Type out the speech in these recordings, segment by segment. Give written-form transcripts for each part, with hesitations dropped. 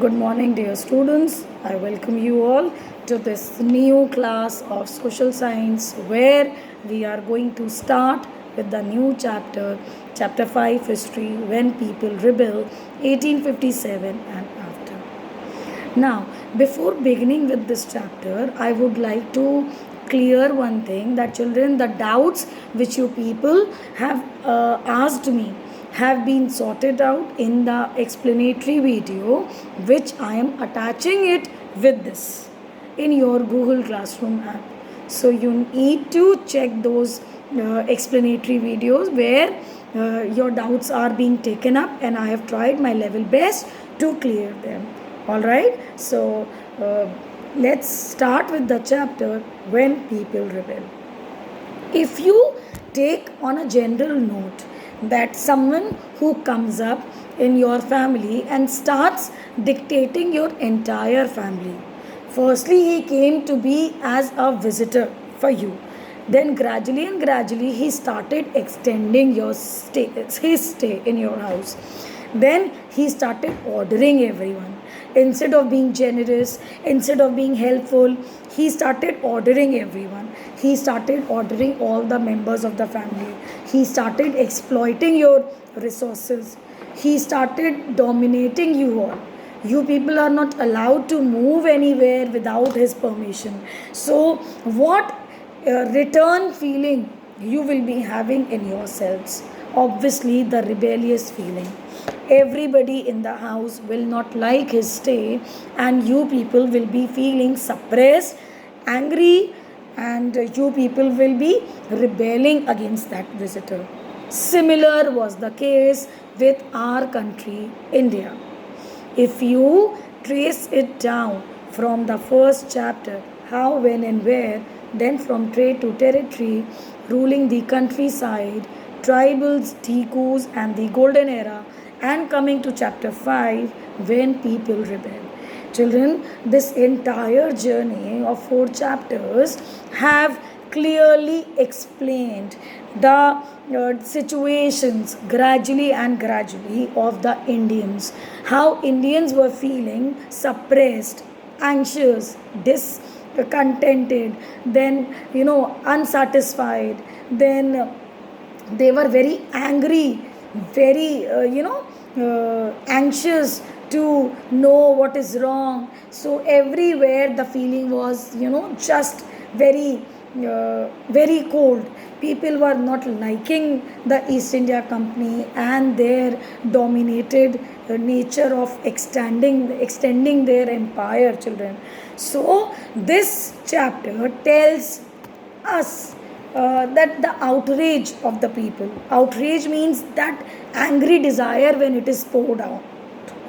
Good morning, dear students. I welcome you all to this new class of social science where we are going to start with the new chapter, chapter 5 history when people rebel 1857 and after. Now, before beginning with this chapter, I would like to clear one thing that children, the doubts which you people have asked me have been sorted out in the explanatory video which I am attaching it with this in your Google Classroom app. So you need to check those explanatory videos where your doubts are being taken up, and I have tried my level best to clear them. Alright, so let's start with the chapter when people rebel. If you take on a general note that someone who comes up in your family and starts dictating your entire family, firstly he came to be as a visitor for you, then gradually he started extending his stay in your house. Then he started ordering everyone. Instead of being generous, instead of being helpful, he started ordering everyone. He started ordering all the members of the family. He started exploiting your resources. He started dominating you all. You people are not allowed to move anywhere without his permission. So what return feeling you will be having in yourselves? Obviously the rebellious feeling. Everybody in the house will not like his stay, and you people will be feeling suppressed, angry, and you people will be rebelling against that visitor. Similar was the case with our country, India. If you trace it down from the first chapter, how, when, and where, then from trade to territory, ruling the countryside, tribals, tikus, and the golden era, and coming to chapter 5, when people rebel. Children, this entire journey of 4 chapters have clearly explained the situations gradually of the Indians. How Indians were feeling suppressed, anxious, discontented, then unsatisfied, then they were very angry, very anxious to know what is wrong. So everywhere the feeling was just very cold. People were not liking the East India Company and their dominated nature of extending their empire, children. So this chapter tells us that the outrage of the people. Outrage means that angry desire when it is poured out.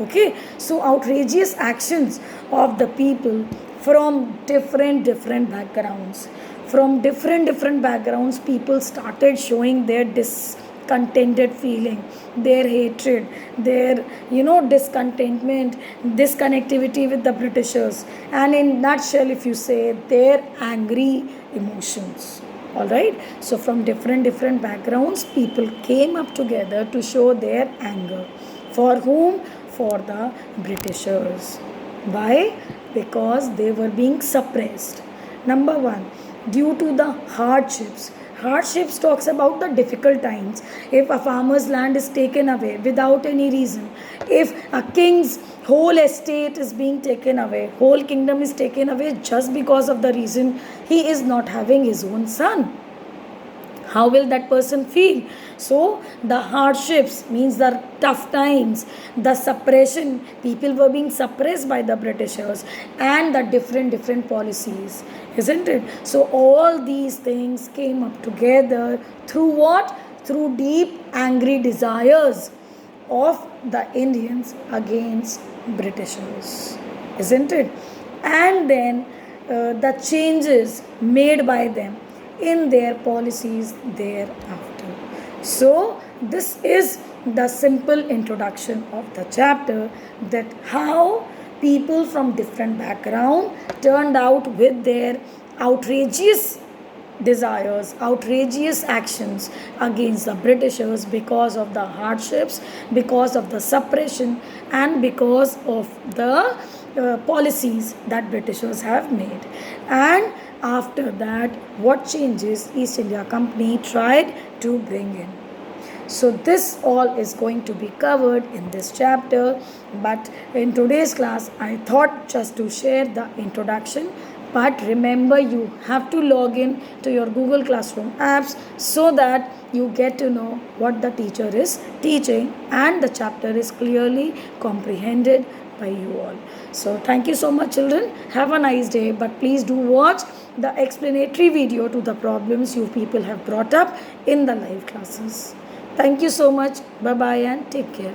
Okay, so outrageous actions of the people from different backgrounds. From different backgrounds, people started showing their discontented feeling, their hatred, their discontentment, disconnectivity with the Britishers, and in nutshell, if you say, their angry emotions. All right, so from different backgrounds, people came up together to show their anger. For whom? For the Britishers. Why? Because they were being suppressed. Number 1, due to the hardships. Hardships talks about the difficult times. If a farmer's land is taken away without any reason, if a king's whole estate is being taken away, whole kingdom is taken away just because of the reason he is not having his own son, how will that person feel? So the hardships means the tough times, the suppression, people were being suppressed by the Britishers, and the different policies, isn't it? So all these things came up together through what? Through deep angry desires of the Indians against Britishers, isn't it? And then the changes made by them in their policies thereafter. So this is the simple introduction of the chapter, that how people from different background turned out with their outrageous desires outrageous actions against the Britishers because of the hardships, because of the suppression, and because of the policies that Britishers have made. And after that, what changes East India Company tried to bring in. So this all is going to be covered in this chapter, but in today's class I thought just to share the introduction. But remember, you have to log in to your Google Classroom apps so that you get to know what the teacher is teaching and the chapter is clearly comprehended by you all. So thank you so much, children. Have a nice day, but please do watch the explanatory video to the problems you people have brought up in the live classes. Thank you so much. Bye bye and take care.